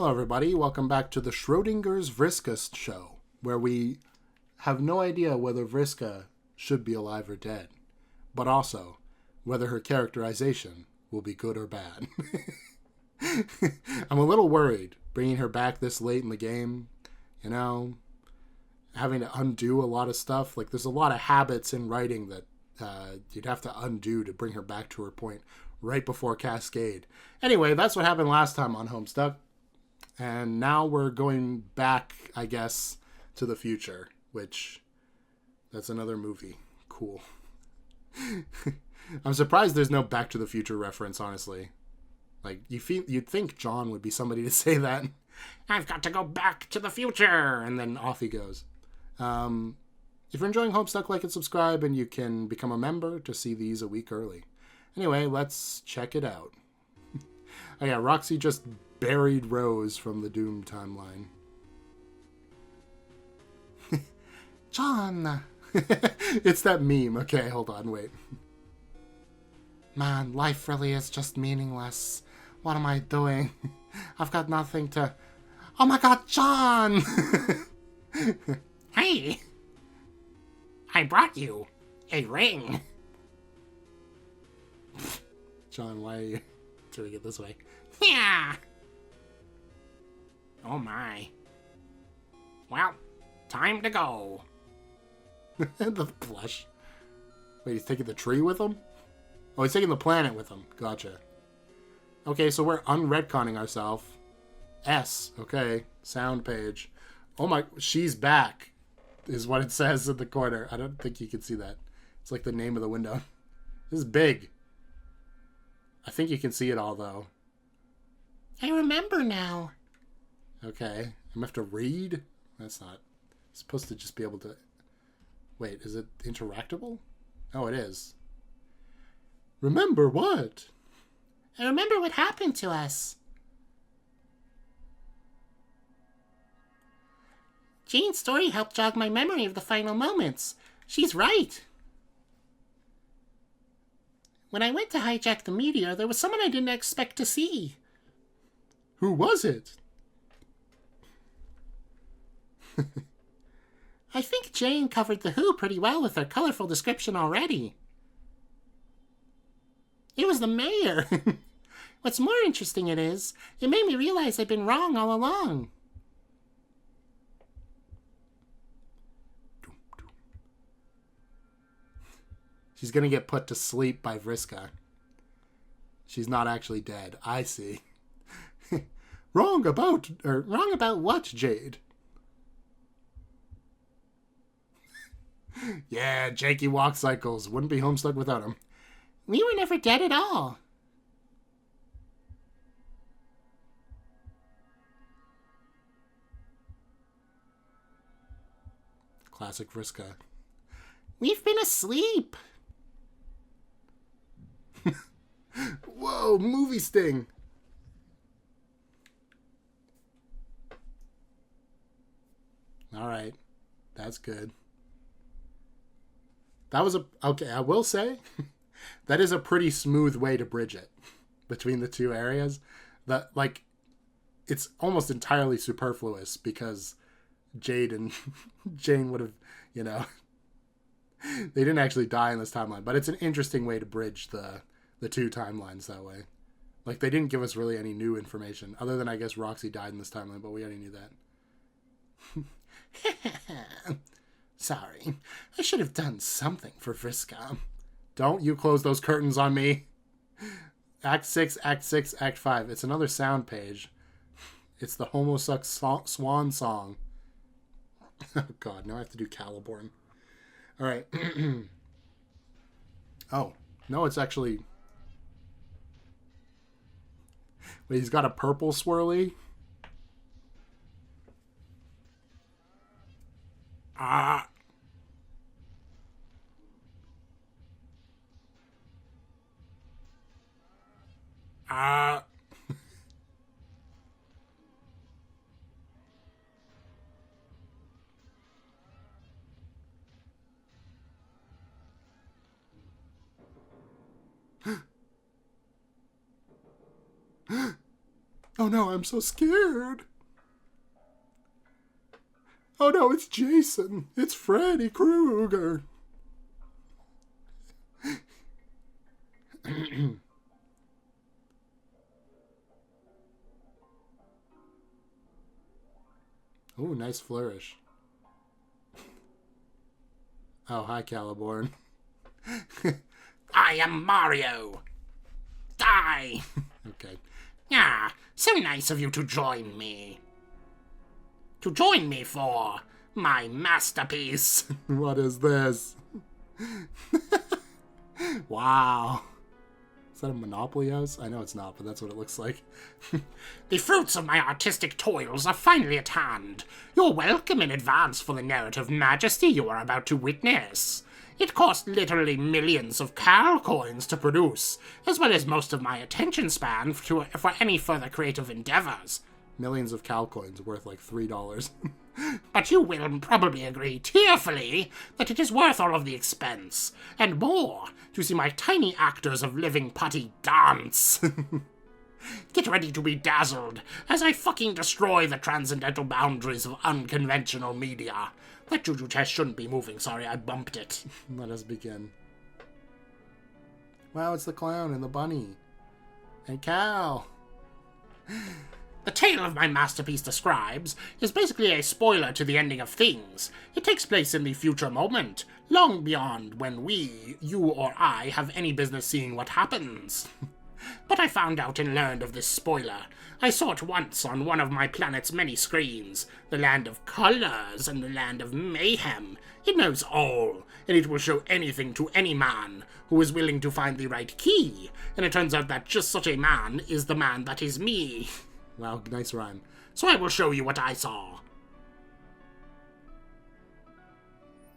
Hello, everybody. Welcome back to the Schrodinger's Vriska show, where we have no idea whether Vriska should be alive or dead, but also whether her characterization will be good or bad. I'm a little worried bringing her back this late in the game, having to undo a lot of stuff. Like, there's a lot of habits in writing that you'd have to undo to bring her back to her point right before Cascade. Anyway, that's what happened last time on Homestuck. And now we're going back, I guess, to the future, which, that's another movie. Cool. I'm surprised there's no Back to the Future reference, honestly. Like, you'd think John would be somebody to say that. I've got to go back to the future! And then off he goes. If you're enjoying Homestuck, like and subscribe, and you can become a member to see these a week early. Anyway, let's check it out. Oh yeah, Roxy just buried Rose from the Doom timeline. John! It's that meme. Okay, hold on, wait. Man, life really is just meaningless. What am I doing? I've got nothing to... Oh my god, John! Hey! I brought you a ring. John, why are you doing it this way? Yeah! Oh my. Well, time to go. The plush. Wait, he's taking the tree with him? Oh, he's taking the planet with him. Gotcha. Okay, so we're unretconning ourselves. S. Okay. Sound page. Oh my... She's back. Is what it says in the corner. I don't think you can see that. It's like the name of the window. This is big. I think you can see it all, though. I remember now. Okay. I'm gonna have to read? That's not... It's supposed to just be able to... Wait, is it interactable? Oh, it is. Remember what? I remember what happened to us. Jane's story helped jog my memory of the final moments. She's right. When I went to hijack the meteor, there was someone I didn't expect to see. Who was it? I think Jane covered the who pretty well with her colorful description already. It was the mayor. What's more interesting it made me realize I'd been wrong all along. She's gonna get put to sleep by Vriska. She's not actually dead. I see. Wrong about what, Jade? Yeah, Jakey walk cycles. Wouldn't be Homestuck without him. We were never dead at all. Classic Vriska. We've been asleep. Whoa, movie sting. Alright. That's good. That was okay, I will say, that is a pretty smooth way to bridge it between the two areas. That, like, it's almost entirely superfluous because Jade and Jane would have, they didn't actually die in this timeline, but it's an interesting way to bridge the two timelines that way. Like, they didn't give us really any new information, other than, I guess, Roxy died in this timeline, but we already knew that. Sorry. I should have done something for Vriska. Don't you close those curtains on me. Act 6, Act 6, Act 5. It's another sound page. It's the Homestuck swan song. Oh, God. Now I have to do Caliborn. All right. Oh. No, it's actually... Wait, he's got a purple swirly? Ah. Ah. Oh no, I'm so scared. Oh no, it's Jason. It's Freddy Krueger. Ooh, nice flourish. Oh, hi, Caliborn. I am Mario. Die. Okay. Ah, so nice of you to join me. To join me for my masterpiece. What is this? Wow. Is that a Monopoly house? I know it's not, but that's what it looks like. The fruits of my artistic toils are finally at hand. You're welcome in advance for the narrative majesty you are about to witness. It cost literally millions of Cal coins to produce, as well as most of my attention span for any further creative endeavors. Millions of Cal coins worth like $3. But you will probably agree tearfully that it is worth all of the expense, and more, to see my tiny actors of living putty dance. Get ready to be dazzled as I fucking destroy the transcendental boundaries of unconventional media. That juju chest shouldn't be moving, sorry, I bumped it. Let us begin. Wow, it's the clown and the bunny. And Cal. The tale of my masterpiece describes is basically a spoiler to the ending of things. It takes place in the future moment, long beyond when we, you or I, have any business seeing what happens. But I found out and learned of this spoiler. I saw it once on one of my planet's many screens, the land of colors and the land of mayhem. It knows all, and it will show anything to any man who is willing to find the right key, and it turns out that just such a man is the man that is me. Wow, nice rhyme. So I will show you what I saw.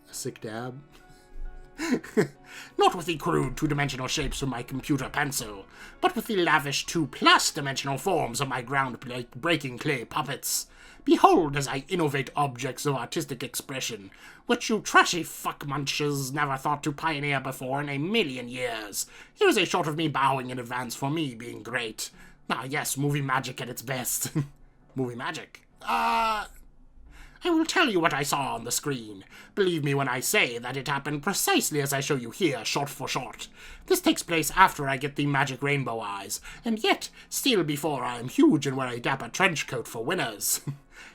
A sick dab? Not with the crude two-dimensional shapes from my computer pencil, but with the lavish 2+ dimensional forms of my ground-breaking clay puppets. Behold as I innovate objects of artistic expression, which you trashy fuck-munchers never thought to pioneer before in a million years. Here is a shot of me bowing in advance for me being great. Ah, yes, movie magic at its best. Movie magic. I will tell you what I saw on the screen. Believe me when I say that it happened precisely as I show you here, shot for shot. This takes place after I get the magic rainbow eyes, and yet still before I am huge and wear a dapper trench coat for winners.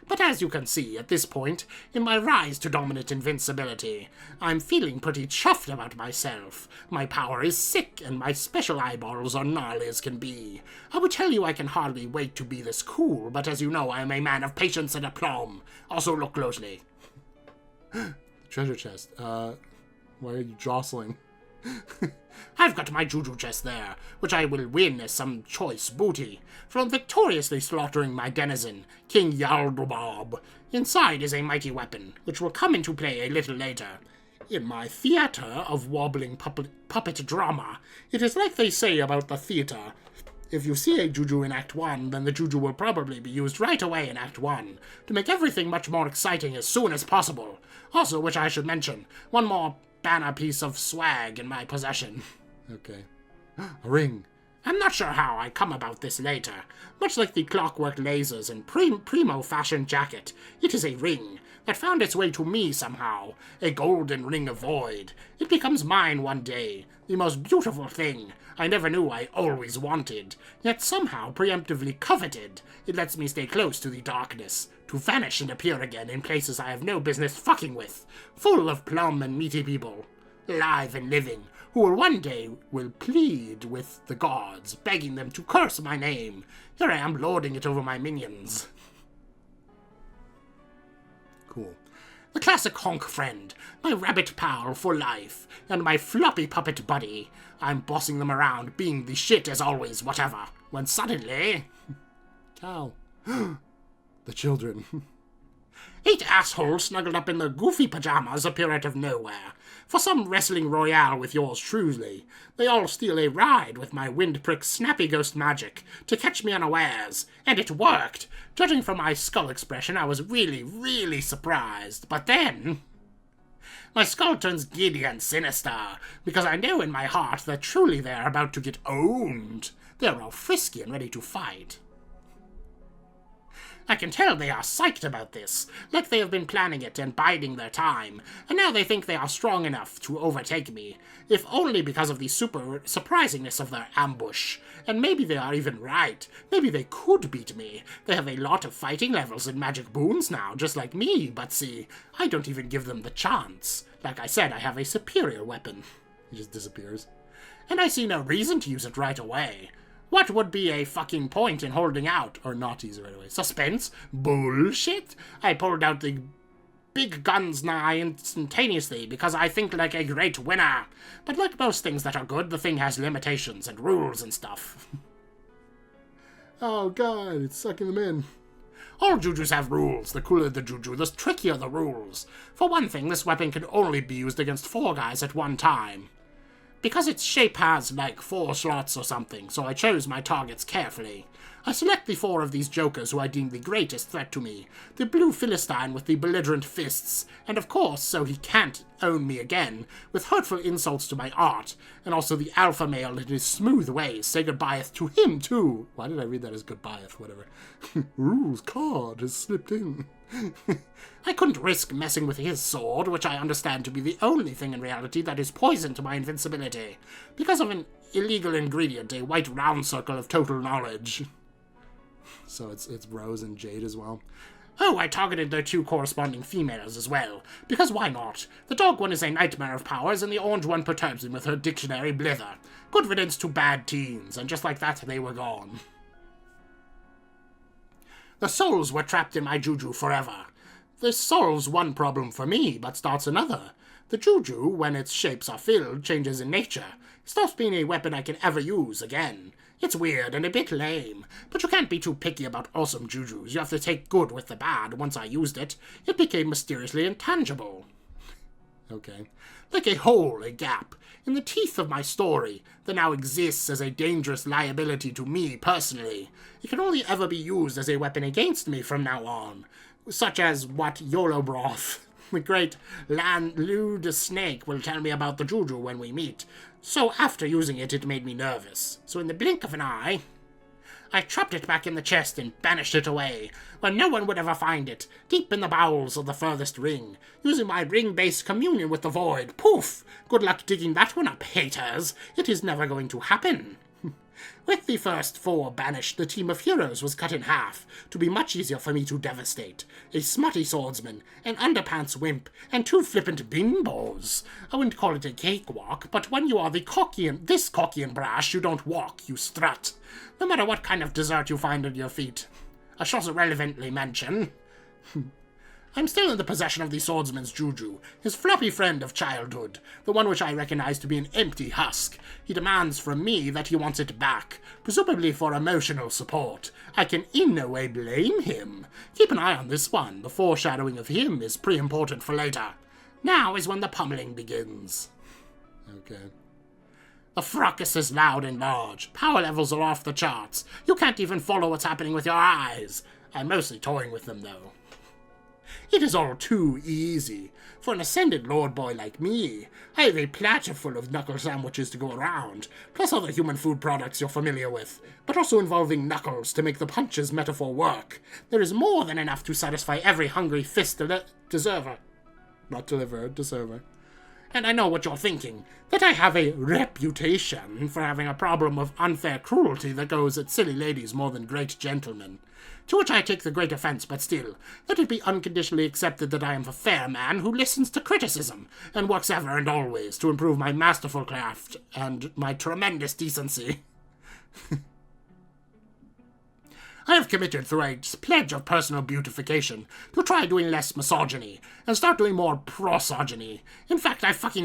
But as you can see, at this point, in my rise to dominant invincibility, I'm feeling pretty chuffed about myself. My power is sick, and my special eyeballs are gnarly as can be. I would tell you I can hardly wait to be this cool, but as you know, I am a man of patience and aplomb. Also look closely. Treasure chest. Why are you jostling? I've got my juju chest there, which I will win as some choice booty, from victoriously slaughtering my denizen, King Yaldabaob. Inside is a mighty weapon, which will come into play a little later. In my theatre of wobbling puppet drama, it is like they say about the theatre. If you see a juju in Act 1, then the juju will probably be used right away in Act 1, to make everything much more exciting as soon as possible. Also, which I should mention, one more banner piece of swag in my possession. Okay. A ring. I'm not sure how I come about this later. Much like the clockwork lasers and primo fashion jacket, it is a ring that found its way to me somehow, a golden ring of void. It becomes mine one day, the most beautiful thing I never knew I always wanted, yet somehow preemptively coveted. It lets me stay close to the darkness, to vanish and appear again in places I have no business fucking with, full of plum and meaty people, alive and living, who will one day plead with the gods, begging them to curse my name. Here I am lording it over my minions. Cool. The classic honk friend, my rabbit pal for life, and my floppy puppet buddy. I'm bossing them around, being the shit as always, whatever, when suddenly... Cal. The children. 8 assholes snuggled up in their goofy pajamas appear out of nowhere. For some wrestling royale with yours truly. They all steal a ride with my windprick snappy ghost magic to catch me unawares, and it worked. Judging from my skull expression, I was really, really surprised. But then... my skull turns giddy and sinister, because I know in my heart that truly they're about to get owned. They're all frisky and ready to fight. I can tell they are psyched about this, like they have been planning it and biding their time, and now they think they are strong enough to overtake me, if only because of the surprisingness of their ambush. And maybe they are even right. Maybe they could beat me. They have a lot of fighting levels and magic boons now, just like me, but see, I don't even give them the chance. Like I said, I have a superior weapon. He just disappears. And I see no reason to use it right away. What would be a fucking point in holding out? Or not to use it right away. Suspense? Bullshit? I pulled out the big guns nigh instantaneously because I think like a great winner. But like most things that are good, the thing has limitations and rules and stuff. Oh god, it's sucking them in. All jujus have rules. The cooler the juju, the trickier the rules. For one thing, this weapon can only be used against 4 guys at one time. Because its shape has, like, 4 slots or something, so I chose my targets carefully. I select the 4 of these jokers who I deem the greatest threat to me. The blue Philistine with the belligerent fists, and of course, so he can't own me again, with hurtful insults to my art, and also the alpha male in his smooth ways. Say goodbyeth to him, too. Why did I read that as goodbyeth? Whatever. Rules card has slipped in. I couldn't risk messing with his sword, which I understand to be the only thing in reality that is poison to my invincibility, because of an illegal ingredient, a white round circle of total knowledge. So it's Rose and Jade as well. Oh, I targeted their 2 corresponding females as well, because why not? The dog one is a nightmare of powers, and the orange one perturbs him with her dictionary blither. Good riddance to bad teens, and just like that, they were gone. The souls were trapped in my juju forever. This solves one problem for me, but starts another. The juju, when its shapes are filled, changes in nature. It stops being a weapon I can ever use again. It's weird and a bit lame, but you can't be too picky about awesome jujus. You have to take good with the bad. Once I used it, it became mysteriously intangible. Okay. Like a hole, a gap, in the teeth of my story that now exists as a dangerous liability to me personally. It can only ever be used as a weapon against me from now on, such as what YOLO Broth, the great Lou the Snake, will tell me about the juju when we meet. So after using it, it made me nervous. So in the blink of an eye, I trapped it back in the chest and banished it away, where no one would ever find it, deep in the bowels of the furthest ring, using my ring-based communion with the void. Poof! Good luck digging that one up, haters. It is never going to happen. With the first 4 banished, the team of heroes was cut in half, to be much easier for me to devastate. A smutty swordsman, an underpants wimp, and 2 flippant bimbos. I wouldn't call it a cakewalk, but when you are this cocky and brash, you don't walk, you strut. No matter what kind of dessert you find at your feet. I shall irrelevantly mention... I'm still in the possession of the swordsman's juju, his floppy friend of childhood, the one which I recognize to be an empty husk. He demands from me that he wants it back, presumably for emotional support. I can in no way blame him. Keep an eye on this one. The foreshadowing of him is pretty important for later. Now is when the pummeling begins. Okay. The fracas is loud and large. Power levels are off the charts. You can't even follow what's happening with your eyes. I'm mostly toying with them, though. It is all too easy. For an ascended lord boy like me, I have a platter full of knuckle sandwiches to go around, plus other human food products you're familiar with, but also involving knuckles to make the punches metaphor work. There is more than enough to satisfy every hungry fist deserver. Not deliver, deserver. And I know what you're thinking, that I have a reputation for having a problem of unfair cruelty that goes at silly ladies more than great gentlemen. To which I take the great offense, but still, let it be unconditionally accepted that I am a fair man who listens to criticism, and works ever and always to improve my masterful craft and my tremendous decency. I have committed through a pledge of personal beautification to try doing less misogyny, and start doing more prosogyny. In fact, I fucking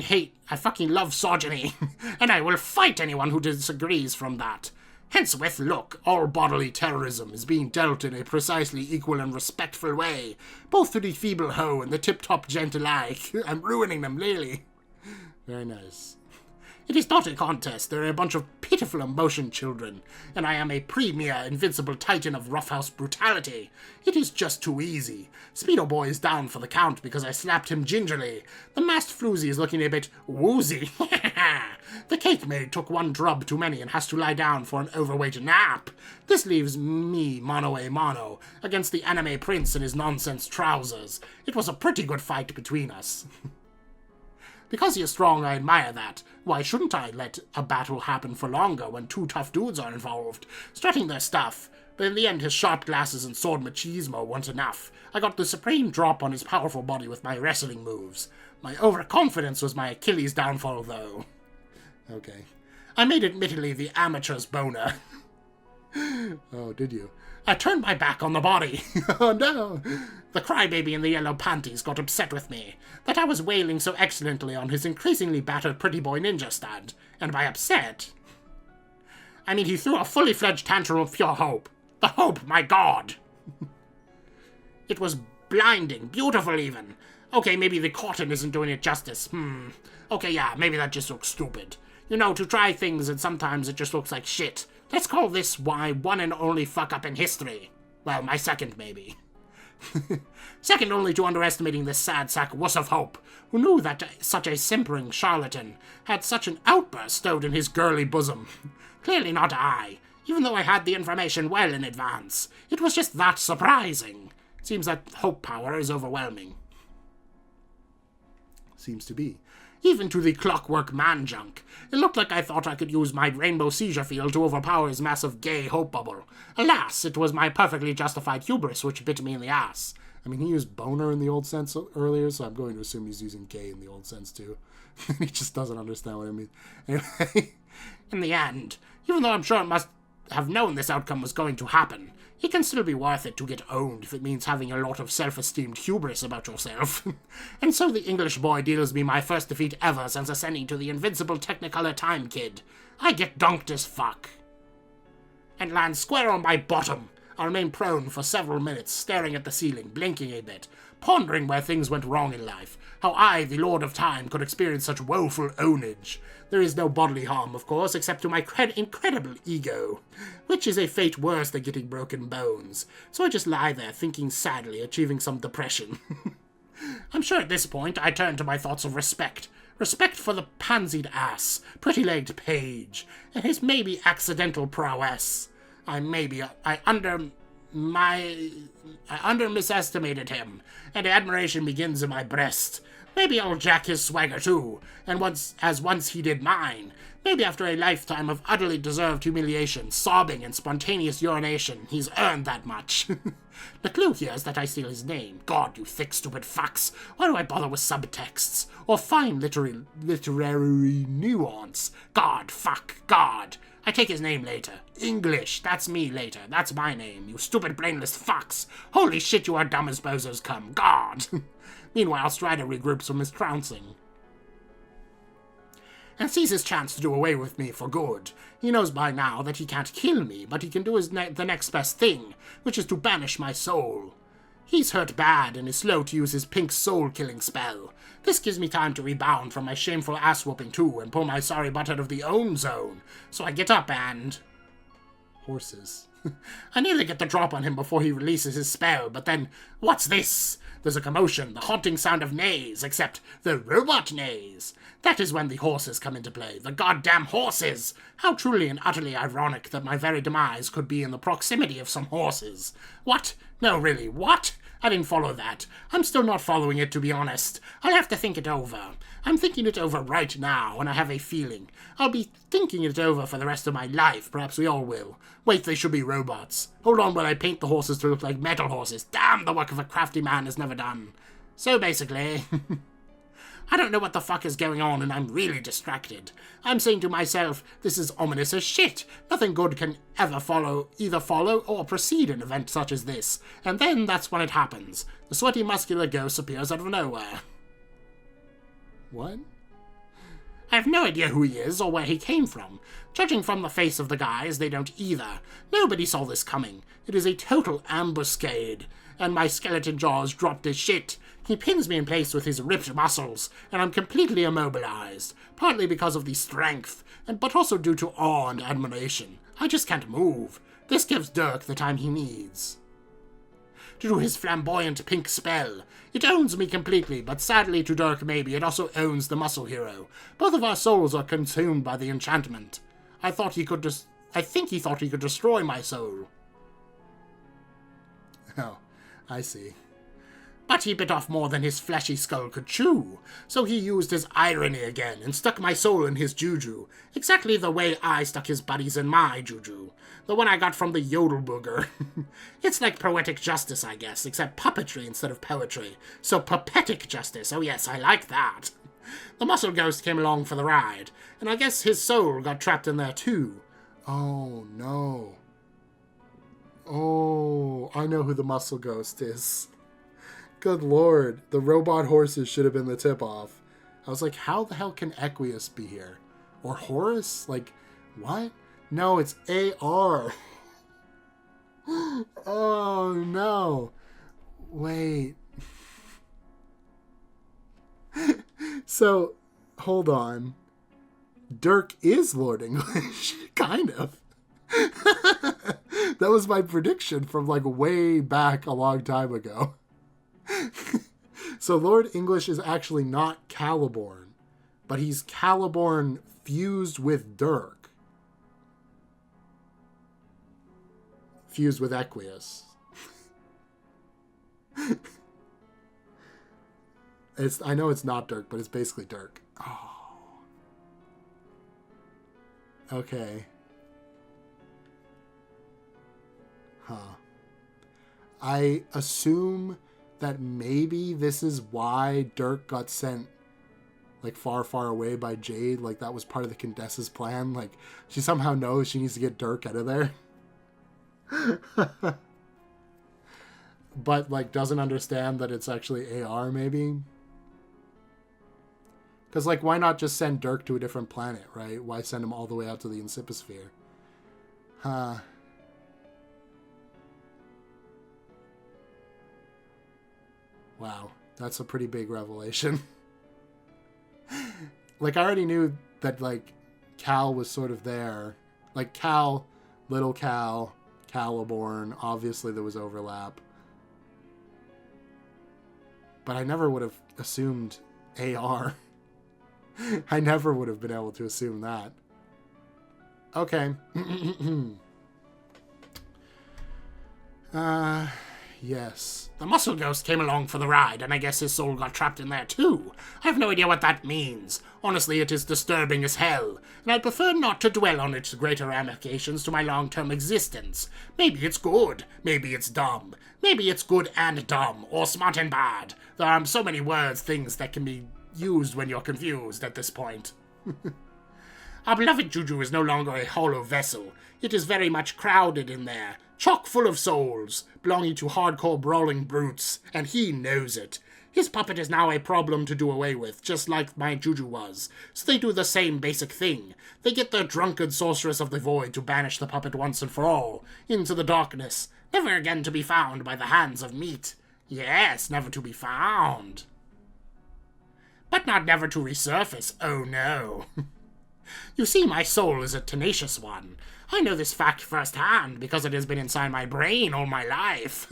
love sogyny, and I will fight anyone who disagrees from that. Henceforth, look, all bodily terrorism is being dealt in a precisely equal and respectful way, both to the feeble hoe and the tip-top gent alike. I'm ruining them, really. Very nice. It is not a contest. There are a bunch of pitiful emotion children, and I am a premier invincible titan of roughhouse brutality. It is just too easy. Speedo Boy is down for the count because I slapped him gingerly. The masked floozy is looking a bit woozy. The cake maid took one drub too many and has to lie down for an overweight nap. This leaves me mano a mano against the anime prince in his nonsense trousers. It was a pretty good fight between us. Because he is strong, I admire that. Why shouldn't I let a battle happen for longer when two tough dudes are involved, strutting their stuff? But in the end, his sharp glasses and sword machismo weren't enough. I got the supreme drop on his powerful body with my wrestling moves. My overconfidence was my Achilles' downfall, though. Okay. I made admittedly the amateur's boner. Oh, did you? I turned my back on the body. Oh no! The crybaby in the yellow panties got upset with me, that I was wailing so excellently on his increasingly battered pretty boy ninja stand, and by upset, I mean he threw a fully fledged tantrum of pure hope. The hope, my god! It was blinding, beautiful even. Okay, maybe the cotton isn't doing it justice. Okay, yeah, maybe that just looks stupid. You know, to try things and sometimes it just looks like shit. Let's call this my one and only fuck-up in history. Well, my second, maybe. Second only to underestimating this sad sack wuss of hope, who knew that such a simpering charlatan had such an outburst stowed in his girly bosom. Clearly not I, even though I had the information well in advance. It was just that surprising. Seems that hope power is overwhelming. Seems to be. Even to the clockwork man-junk. It looked like I thought I could use my rainbow seizure field to overpower his massive gay hope bubble. Alas, it was my perfectly justified hubris which bit me in the ass. I mean, he used boner in the old sense earlier, so I'm going to assume he's using gay in the old sense too. He just doesn't understand what I mean. Anyway, in the end, even though I'm sure it must have known this outcome was going to happen, it can still be worth it to get owned if it means having a lot of self-esteemed hubris about yourself. And so the English boy deals me my first defeat ever since ascending to the invincible Technicolor Time Kid. I get donked as fuck. And land square on my bottom. I remain prone for several minutes, staring at the ceiling, blinking a bit, pondering where things went wrong in life, how I, the Lord of Time, could experience such woeful ownage. There is no bodily harm, of course, except to my incredible ego, which is a fate worse than getting broken bones. So I just lie there, thinking sadly, achieving some depression. I'm sure at this point I turn to my thoughts of respect. Respect for the pansied ass, pretty-legged page, and his maybe accidental prowess. I underestimated him, and admiration begins in my breast. Maybe I'll jack his swagger too, and once he did mine. Maybe after a lifetime of utterly deserved humiliation, sobbing, and spontaneous urination, he's earned that much. The clue here is that I steal his name. God, you thick, stupid fucks. Why do I bother with subtexts? Or fine literary nuance? God, fuck, God. I take his name later. English, that's me later. That's my name, you stupid brainless fucks. Holy shit, you are dumb as bozos come. God. Meanwhile, Strider regroups from his trouncing and sees his chance to do away with me for good. He knows by now that he can't kill me, but he can do the next best thing, which is to banish my soul. He's hurt bad and is slow to use his pink soul-killing spell. This gives me time to rebound from my shameful ass-whooping too and pull my sorry butt out of the own zone. So I get up and... horses. I nearly get the drop on him before he releases his spell, but then, what's this? There's a commotion, the haunting sound of neighs, except the robot neighs. That is when the horses come into play. The goddamn horses! How truly and utterly ironic that my very demise could be in the proximity of some horses. What? No, really, what? I didn't follow that. I'm still not following it, to be honest. I'll have to think it over. I'm thinking it over right now, and I have a feeling. I'll be thinking it over for the rest of my life. Perhaps we all will. Wait, they should be robots. Hold on while I paint the horses to look like metal horses. Damn, the work of a crafty man is never done. So basically... I don't know what the fuck is going on, and I'm really distracted. I'm saying to myself, this is ominous as shit. Nothing good can ever either follow or precede an event such as this. And then that's when it happens. The sweaty muscular ghost appears out of nowhere. What? I have no idea who he is or where he came from. Judging from the face of the guys, they don't either. Nobody saw this coming. It is a total ambuscade. and my skeleton jaws dropped as shit. He pins me in place with his ripped muscles, and I'm completely immobilized, partly because of the strength, but also due to awe and admiration. I just can't move. This gives Dirk the time he needs to do his flamboyant pink spell. It owns me completely, but sadly to Dirk maybe, it also owns the muscle hero. Both of our souls are consumed by the enchantment. I think he thought he could destroy my soul. Oh, I see. But he bit off more than his fleshy skull could chew, so he used his irony again and stuck my soul in his juju, exactly the way I stuck his buddies in my juju, the one I got from the yodel booger. It's like poetic justice, I guess, except puppetry instead of poetry, so pupetic justice, oh yes, I like that. The muscle ghost came along for the ride, and I guess his soul got trapped in there too. Oh, no. Oh, I know who the muscle ghost is. Good lord, the robot horses should have been the tip-off. I was like, how the hell can Equius be here? Or Horus? Like, what? No, it's AR. Oh, no. Wait. So, hold on. Dirk is Lord English. Kind of. That was my prediction from, like, way back a long time ago. So Lord English is actually not Caliborn, but he's Caliborn fused with Dirk. Fused with Equius. I know it's not Dirk, but it's basically Dirk. Oh. Okay. Huh. I assume that maybe this is why Dirk got sent, like, far, far away by Jade. Like, that was part of the Condessa's plan. Like, she somehow knows she needs to get Dirk out of there. But, like, doesn't understand that it's actually AR, maybe? Because, like, why not just send Dirk to a different planet, right? Why send him all the way out to the Incipisphere? Huh. Wow, that's a pretty big revelation. Like, I already knew that, like, Cal was sort of there. Like, Cal, Little Cal, Caliborn, obviously there was overlap. But I never would have assumed AR. I never would have been able to assume that. Okay. Yes. The muscle ghost came along for the ride, and I guess his soul got trapped in there too. I have no idea what that means. Honestly, it is disturbing as hell, and I'd prefer not to dwell on its greater ramifications to my long-term existence. Maybe it's good, maybe it's dumb, maybe it's good and dumb, or smart and bad. There are so many things that can be used when you're confused at this point. Our beloved Juju is no longer a hollow vessel. It is very much crowded in there, chock full of souls, belonging to hardcore brawling brutes, and he knows it. His puppet is now a problem to do away with, just like my Juju was. So they do the same basic thing. They get the drunken sorceress of the void to banish the puppet once and for all, into the darkness, never again to be found by the hands of meat. Yes, never to be found. But not never to resurface, oh no. You see, my soul is a tenacious one. I know this fact firsthand because it has been inside my brain all my life.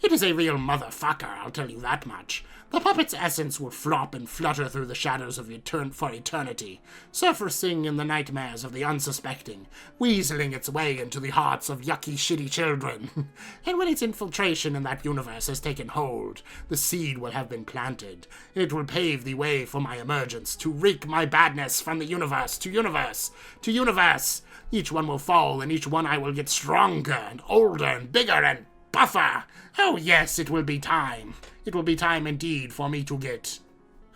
It is a real motherfucker, I'll tell you that much. The puppet's essence will flop and flutter through the shadows of for eternity, surfacing in the nightmares of the unsuspecting, weaseling its way into the hearts of yucky, shitty children. And when its infiltration in that universe has taken hold, the seed will have been planted. It will pave the way for my emergence, to wreak my badness from the universe to universe to universe. Each one will fall, and each one I will get stronger and older and bigger and buffer. Oh yes, it will be time. It will be time indeed for me to get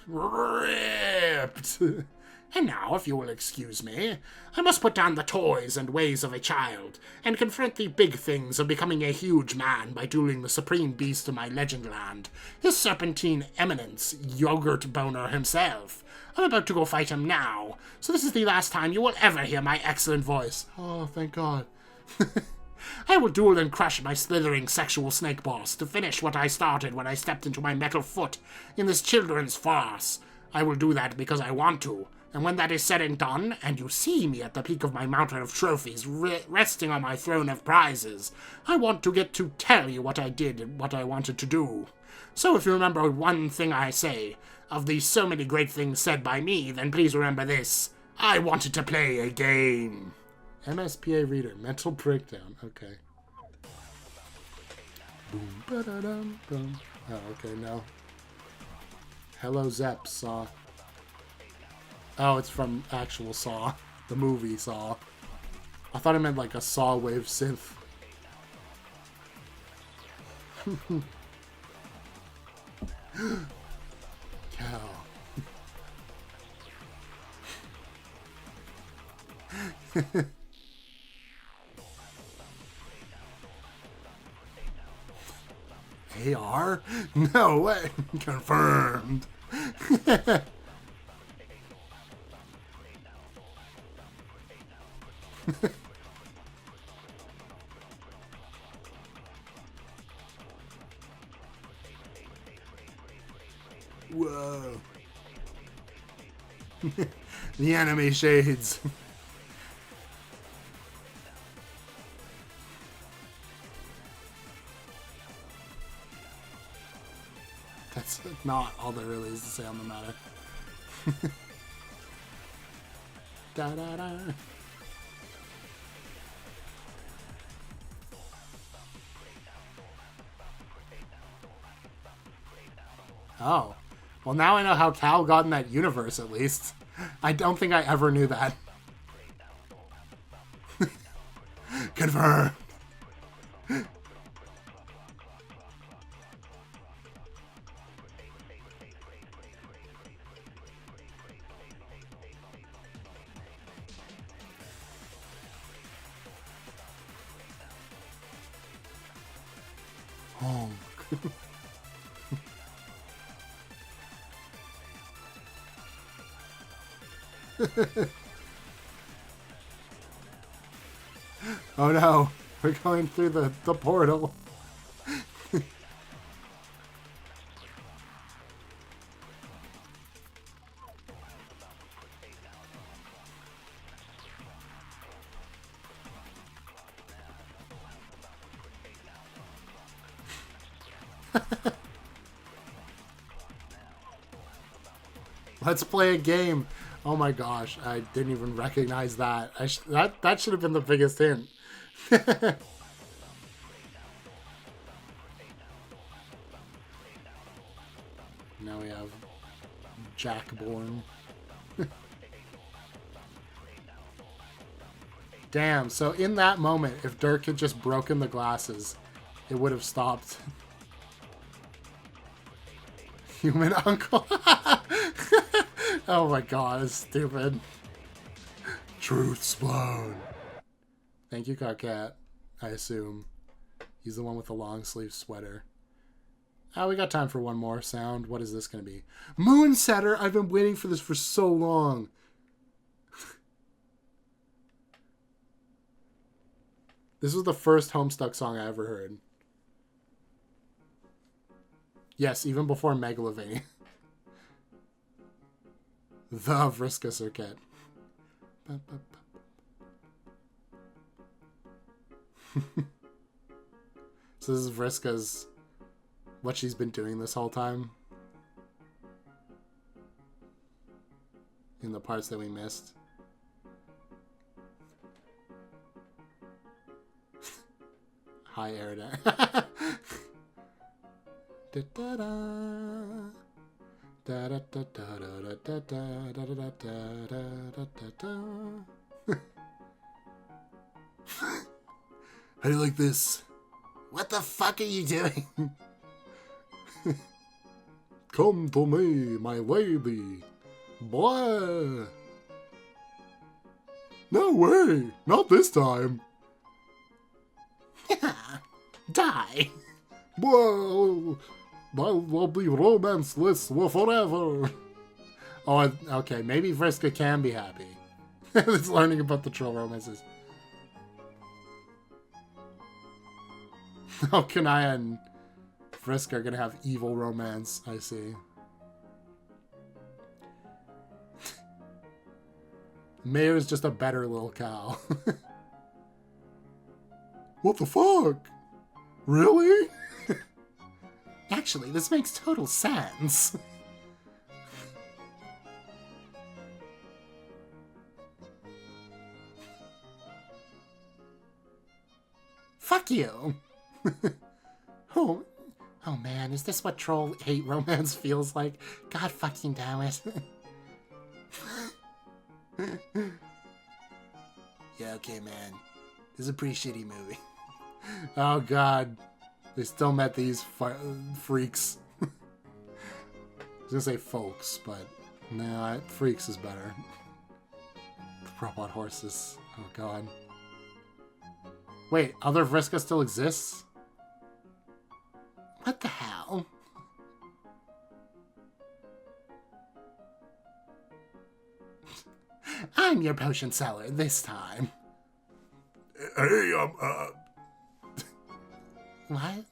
ripped. And now, if you will excuse me, I must put down the toys and ways of a child, and confront the big things of becoming a huge man by dueling the supreme beast of my legend land, his serpentine eminence, Yogurt Boner himself. I'm about to go fight him now, so this is the last time you will ever hear my excellent voice. Oh, thank God. I will duel and crush my slithering sexual snake boss to finish what I started when I stepped into my metal foot in this children's farce. I will do that because I want to, and when that is said and done, and you see me at the peak of my mountain of trophies, resting on my throne of prizes, I want to get to tell you what I did and what I wanted to do. So if you remember one thing I say, of the so many great things said by me, then please remember this. I wanted to play a game. MSPA reader, mental breakdown. Okay. Boom, ba-da-dum, boom. Oh, okay, no. Hello, Zep, Saw. Oh, it's from actual Saw. The movie Saw. I thought it meant like a Saw wave synth. Cow. AR? No way. Confirmed. Whoa. The anime shades. That's not all there really is to say on the matter. Da da da. Oh. Well, now I know how Cal got in that universe, at least. I don't think I ever knew that. Confirm. Oh. Oh no, we're going through the portal. Let's play a game. Oh my gosh, I didn't even recognize that. That should have been the biggest hint. Now we have Jackborn. Damn, so in that moment, if Dirk had just broken the glasses, it would have stopped. Human uncle. Oh my god, it's stupid. Truth's blown. Thank you, Carcat. I assume. He's the one with the long sleeve sweater. Oh, we got time for one more sound. What is this going to be? Moonsetter! I've been waiting for this for so long. This was the first Homestuck song I ever heard. Yes, even before Megalovania. The Vriska Circuit. So this is Vriska's... what she's been doing this whole time. In the parts that we missed. Hi, Erida. How do you like this? What the fuck are you doing? Come to me, my lady. Blah. No way, not this time. Die. Whoa. I'll be romanceless forever. Oh, okay. Maybe Vriska can be happy. It's learning about the troll romances. Oh, Kanaya and Frisk are gonna have evil romance, I see. Mayor's just a better little cow. What the fuck? Really? Actually, this makes total sense. Fuck you. Oh man, is this what troll hate romance feels like? God fucking damn it. Yeah, okay, man. This is a pretty shitty movie. Oh god. They still met these freaks. I was gonna say folks, but no, freaks is better. Robot horses. Oh god. Wait, other Vriska still exists? What the hell? I'm your potion seller this time. Hey, What?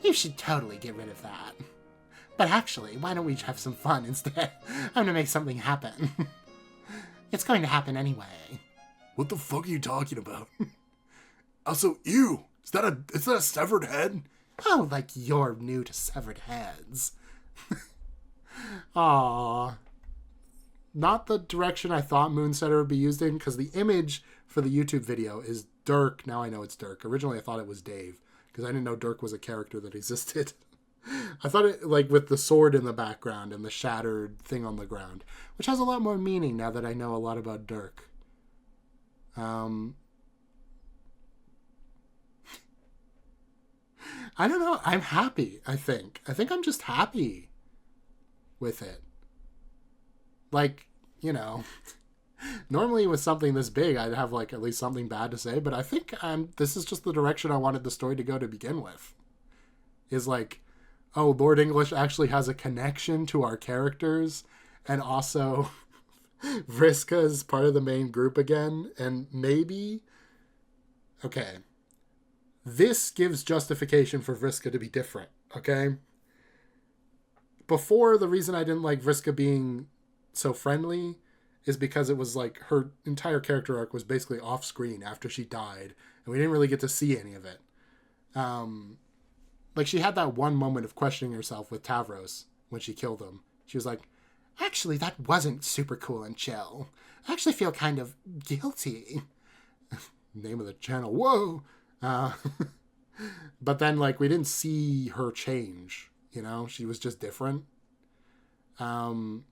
You should totally get rid of that. But actually, why don't we have some fun instead? I'm gonna make something happen. It's going to happen anyway. What the fuck are you talking about? Also, ew! Is that a severed head? Oh, like you're new to severed heads. Aww. Not the direction I thought Moonsetter would be used in, because the image for the YouTube video is Dirk. Now I know it's Dirk. Originally I thought it was Dave, because I didn't know Dirk was a character that existed. I thought it, like, with the sword in the background and the shattered thing on the ground, which has a lot more meaning now that I know a lot about Dirk. I don't know. I'm happy, I think. I think I'm just happy with it. Like, you know, normally with something this big, I'd have, like, at least something bad to say, but I think this is just the direction I wanted the story to go to begin with. Is like, oh, Lord English actually has a connection to our characters, and also Vriska is part of the main group again, and maybe... Okay. This gives justification for Vriska to be different, okay? Before, the reason I didn't like Vriska being so friendly is because it was like her entire character arc was basically off screen after she died, and we didn't really get to see any of it. Like, she had that one moment of questioning herself with Tavros when she killed him. She was like, actually, that wasn't super cool and chill. I actually feel kind of guilty. Name of the channel, whoa! But then, like, we didn't see her change, you know? She was just different. And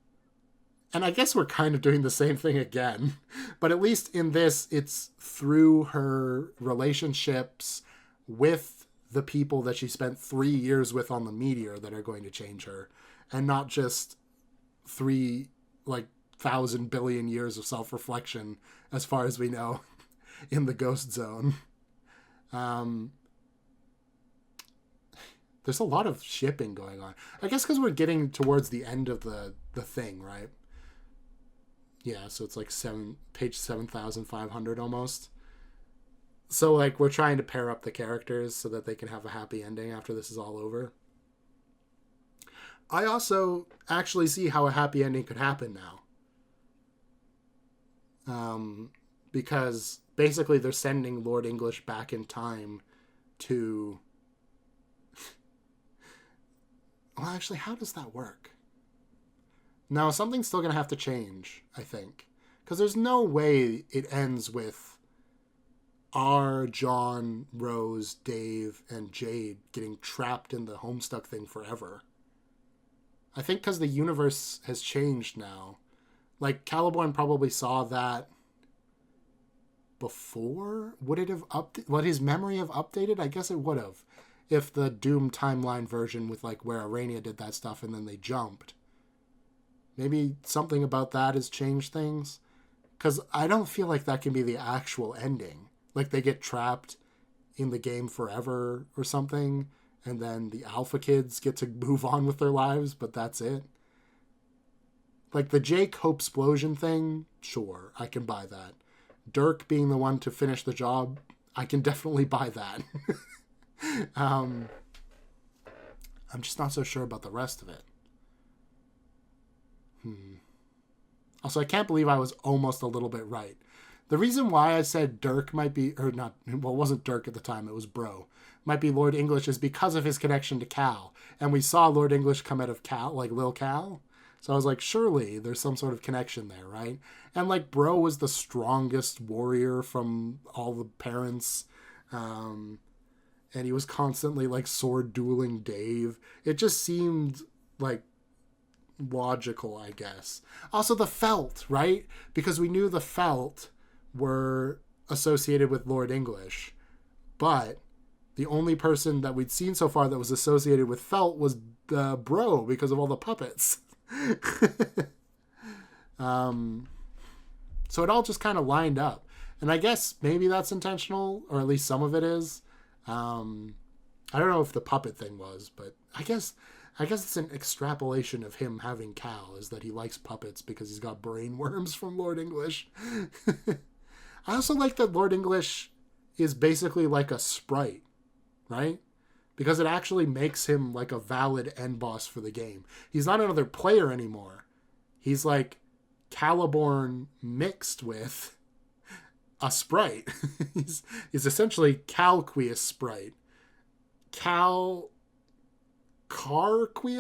I guess we're kind of doing the same thing again. But at least in this, it's through her relationships with the people that she spent 3 years with on the Meteor that are going to change her. And not just 3,000 billion years of self-reflection, as far as we know, in the Ghost Zone. There's a lot of shipping going on. I guess because we're getting towards the end of the thing, right? Yeah, so it's like page 7,500 almost. So, like, we're trying to pair up the characters so that they can have a happy ending after this is all over. I also actually see how a happy ending could happen now. Because basically they're sending Lord English back in time to... Well, actually, how does that work? No, something's still going to have to change, I think. Because there's no way it ends with R, John, Rose, Dave, and Jade getting trapped in the Homestuck thing forever. I think because the universe has changed now. Like, Caliborn probably saw that before? Would it have would his memory have updated? I guess it would have. If the Doom timeline version with, like, where Arania did that stuff and then they jumped. Maybe something about that has changed things. Because I don't feel like that can be the actual ending. Like, they get trapped in the game forever or something, and then the Alpha Kids get to move on with their lives, but that's it. Like, the Jake Hope Explosion thing, sure, I can buy that. Dirk being the one to finish the job, I can definitely buy that. I'm just not so sure about the rest of it. Also, I can't believe I was almost a little bit right. The reason why I said Dirk might be, or not, well, it wasn't Dirk at the time, it was Bro, might be Lord English is because of his connection to Cal. And we saw Lord English come out of Cal, like Lil Cal. So I was like, surely there's some sort of connection there, right? And like Bro was the strongest warrior from all the parents. And he was constantly like sword dueling Dave. It just seemed like logical, I guess. Also the Felt, right? Because we knew the Felt were associated with Lord English. But the only person that we'd seen so far that was associated with Felt was the Bro because of all the puppets. So it all just kind of lined up. And I guess maybe that's intentional, or at least some of it is. I don't know if the puppet thing was, but I guess it's an extrapolation of him having Cal, is that he likes puppets because he's got brain worms from Lord English. I also like that Lord English is basically like a sprite, right? Because it actually makes him like a valid end boss for the game. He's not another player anymore. He's like Caliborn mixed with a sprite. he's essentially Calquius sprite. Carquius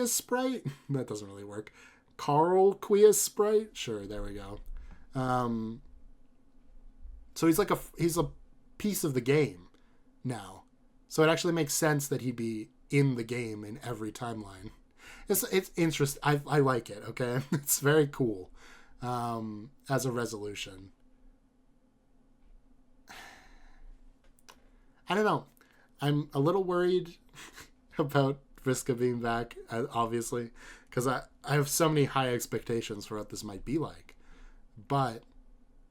sprite? That doesn't really work. Carlquius sprite? Sure, there we go. So he's a piece of the game now. So it actually makes sense that he'd be in the game in every timeline. It's interesting. I like it, okay? It's very cool as a resolution. I don't know. I'm a little worried about Vriska being back, obviously, because I have so many high expectations for what this might be like. But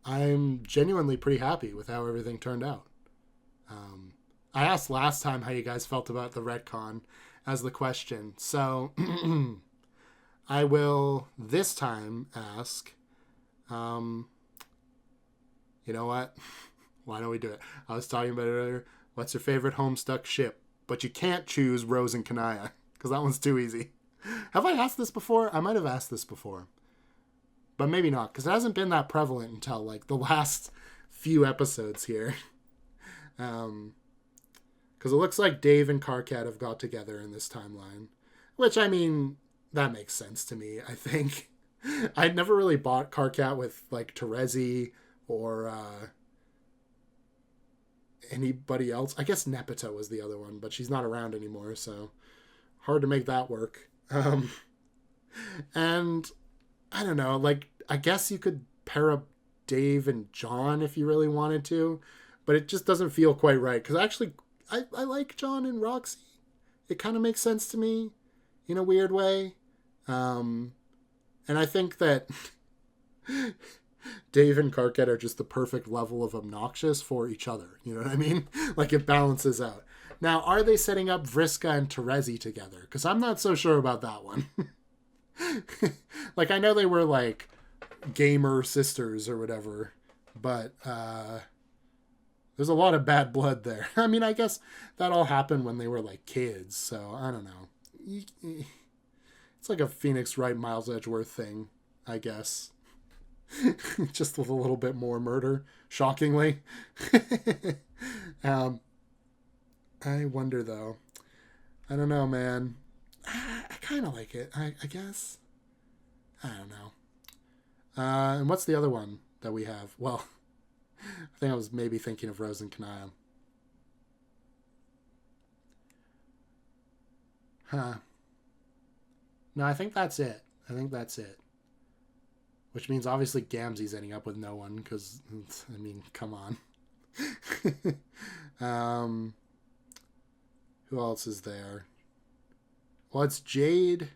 I'm genuinely pretty happy with how everything turned out. I asked last time how you guys felt about the retcon as the question. So I will this time ask, you know what? Why don't we do it? I was talking about it earlier. What's your favorite Homestuck ship? But you can't choose Rose and Kanaya because that one's too easy. Have I asked this before? I might have asked this before. But maybe not, because it hasn't been that prevalent until like the last few episodes here. Because it looks like Dave and Karkat have got together in this timeline. Which, I mean, that makes sense to me, I think. I'd never really bought Karkat with, like, Terezi or anybody else. I guess Nepeta was the other one, but she's not around anymore, so hard to make that work. And, I don't know, like, I guess you could pair up Dave and John if you really wanted to, but it just doesn't feel quite right, because actually I like John and Roxy. It kind of makes sense to me in a weird way. And I think that Dave and Karkat are just the perfect level of obnoxious for each other. You know what I mean? Like it balances out. Now, are they setting up Vriska and Terezi together? Because I'm not so sure about that one. Like, I know they were like gamer sisters or whatever, but there's a lot of bad blood there. I mean, I guess that all happened when they were like kids, so I don't know. It's like a Phoenix Wright, Miles Edgeworth thing, I guess. Just with a little bit more murder, shockingly. I wonder, though. I don't know, man. I kind of like it, I guess. I don't know. And what's the other one that we have? Well, I think I was maybe thinking of Rose and Kanaya. Huh. No, I think that's it. Which means obviously Gamzee's ending up with no one, because, I mean, come on. Who else is there? Well, it's Jade.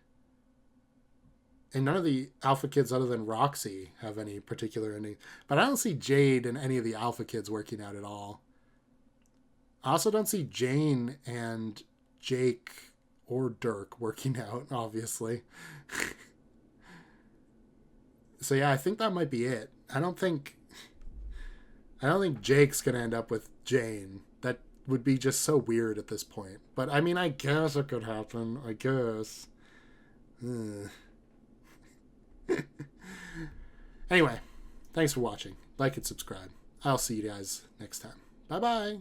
And none of the Alpha Kids other than Roxy have any particular ending. But I don't see Jade and any of the Alpha Kids working out at all. I also don't see Jane and Jake or Dirk working out, obviously. So yeah, I think that might be it. I don't think I don't think Jake's gonna end up with Jane. That would be just so weird at this point. But I mean, I guess it could happen. I guess. Anyway, thanks for watching. Like and subscribe. I'll see you guys next time. Bye-bye.